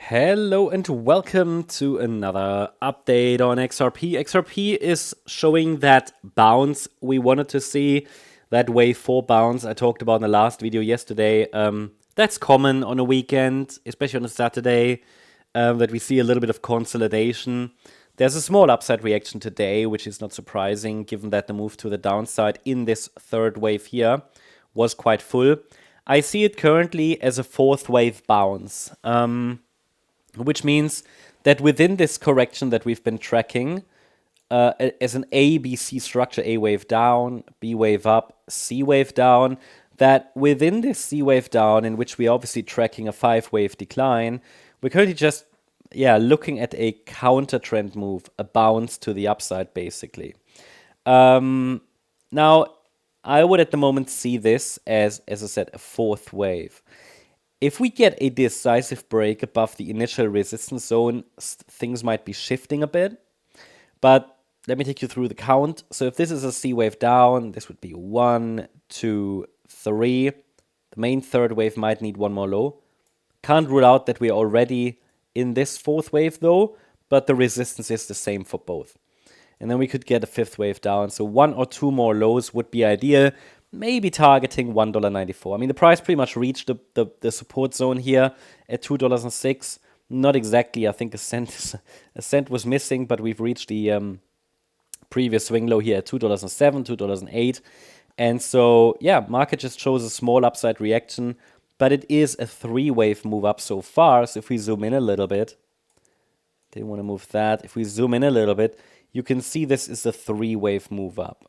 Hello and welcome to another update on XRP. XRP is showing that bounce we wanted to see, that wave 4 bounce I talked about in the last video yesterday. That's common on a weekend, especially on a Saturday, that we see a little bit of consolidation. There's a small upside reaction today, which is not surprising given that the move to the downside in this third wave here was quite full. I see it currently as a fourth wave bounce. Which means that within this correction that we've been tracking, as an A, B, C structure, A wave down, B wave up, C wave down, that within this C wave down, in which we're obviously tracking a 5-wave decline, we're currently just, looking at a counter trend move, a bounce to the upside, basically. Now, I would at the moment see this as I said, a fourth wave. If we get a decisive break above the initial resistance zone, things might be shifting a bit. But let me take you through the count. So if this is a C wave down, this would be 1, 2, 3. The main third wave might need one more low. Can't rule out that we're already in this fourth wave though, but the resistance is the same for both. And then we could get a fifth wave down. So 1 or 2 more lows would be ideal. Maybe targeting $1.94. I mean, the price pretty much reached the support zone here at $2.06. Not exactly. I think a cent was missing, but we've reached the previous swing low here at $2.07, $2.08. And so, yeah, market just shows a small upside reaction, but it is a 3-wave move up so far. So if we zoom in a little bit, didn't want to move that. If we zoom in a little bit, you can see this is a 3-wave move up.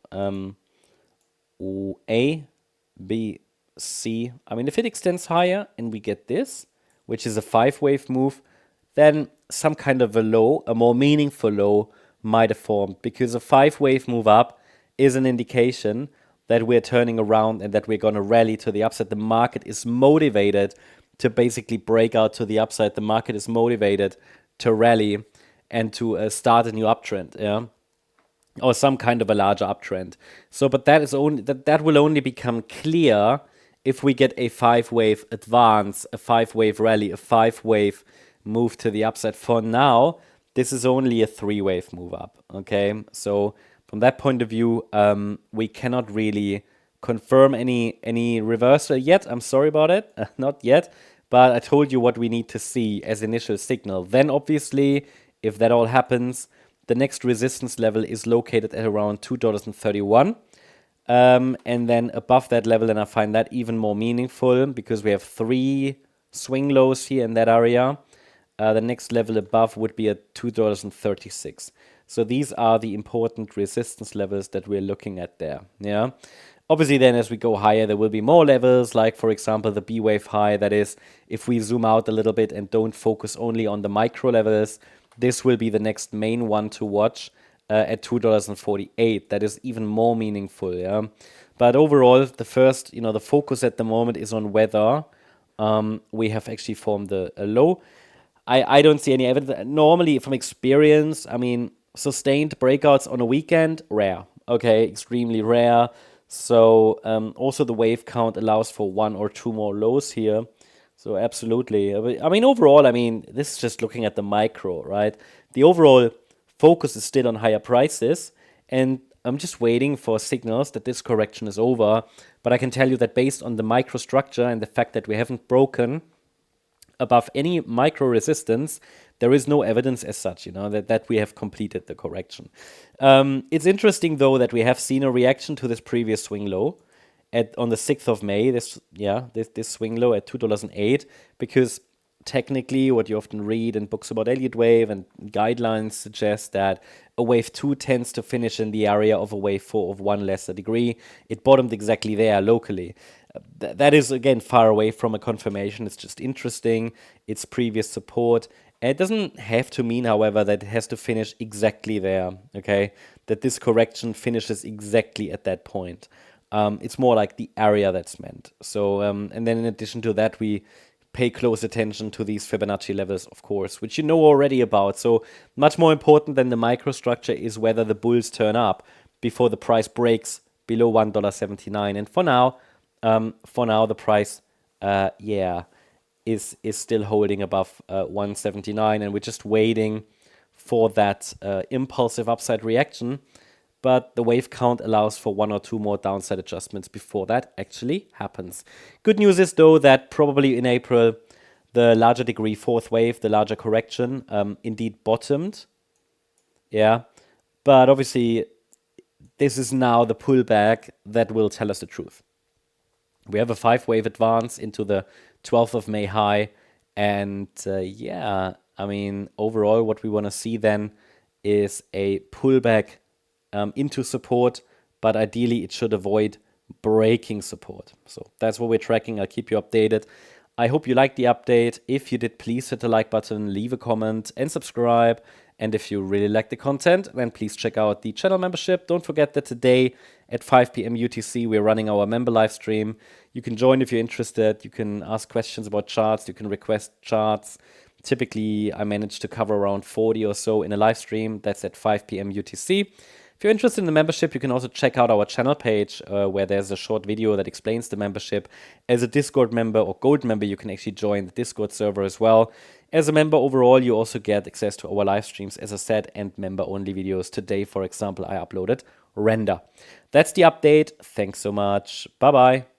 A, B, C. I mean, if it extends higher and we get this, which is a 5-wave move, then some kind of a low, a more meaningful low, might have formed, because a 5-wave move up is an indication that we're turning around and that we're going to rally to the upside. The market is motivated to basically break out to the upside. The market is motivated to rally and to start a new uptrend. Yeah. Or some kind of a larger uptrend. So, but that is only that will only become clear if we get a 5-wave advance, a 5-wave rally, a 5-wave move to the upside. For now, this is only a 3-wave move up. Okay, so from that point of view, we cannot really confirm any reversal yet. I'm sorry about it, not yet. But I told you what we need to see as initial signal. Then, obviously, if that all happens, the next resistance level is located at around $2.31. And then above that level, and I find that even more meaningful because we have 3 swing lows here in that area. The next level above would be at $2.36. So these are the important resistance levels that we're looking at there. Yeah. Obviously, then as we go higher, there will be more levels, like, for example, the B wave high. That is, if we zoom out a little bit and don't focus only on the micro levels, this will be the next main one to watch at $2.48. That is even more meaningful, yeah. But overall, the first, the focus at the moment is on whether we have actually formed a low. I don't see any evidence. Normally, from experience, I mean, sustained breakouts on a weekend, rare. Okay, extremely rare. So also the wave count allows for 1 or 2 more lows here. So absolutely. I mean, overall, this is just looking at the micro, right? The overall focus is still on higher prices, and I'm just waiting for signals that this correction is over. But I can tell you that based on the microstructure and the fact that we haven't broken above any micro resistance, there is no evidence as such, that we have completed the correction. It's interesting, though, that we have seen a reaction to this previous swing low on the 6th of May, this swing low at $2.08, because technically what you often read in books about Elliott wave and guidelines suggest that a wave 2 tends to finish in the area of a wave 4 of 1 lesser degree. It bottomed exactly there locally. That is, again, far away from a confirmation. It's just interesting. It's previous support. And it doesn't have to mean, however, that it has to finish exactly there, okay? That this correction finishes exactly at that point. It's more like the area that's meant. So, and then in addition to that, we pay close attention to these Fibonacci levels, of course, which you know already about. So much more important than the microstructure is whether the bulls turn up before the price breaks below $1.79. And for now, the price, is still holding above 179, and we're just waiting for that impulsive upside reaction. But the wave count allows for 1 or 2 more downside adjustments before that actually happens. Good news is, though, that probably in April, the larger degree fourth wave, the larger correction, indeed bottomed. Yeah. But obviously, this is now the pullback that will tell us the truth. We have a 5-wave advance into the 12th of May high. And yeah, I mean, overall, what we want to see then is a pullback into support, but ideally it should avoid breaking support. So that's what we're tracking. I'll keep you updated. I hope you liked the update. If you did, please hit the like button, leave a comment, and subscribe. And if you really like the content, then please check out the channel membership. Don't forget that today at 5 p.m. UTC, we're running our member live stream. You can join if you're interested. You can ask questions about charts. You can request charts. Typically, I manage to cover around 40 or so in a live stream. That's at 5 p.m. UTC. If you're interested in the membership, you can also check out our channel page where there's a short video that explains the membership. As a Discord member or Gold member, you can actually join the Discord server as well. As a member overall, you also get access to our live streams, as I said, and member-only videos. Today, for example, I uploaded Render. That's the update. Thanks so much. Bye-bye.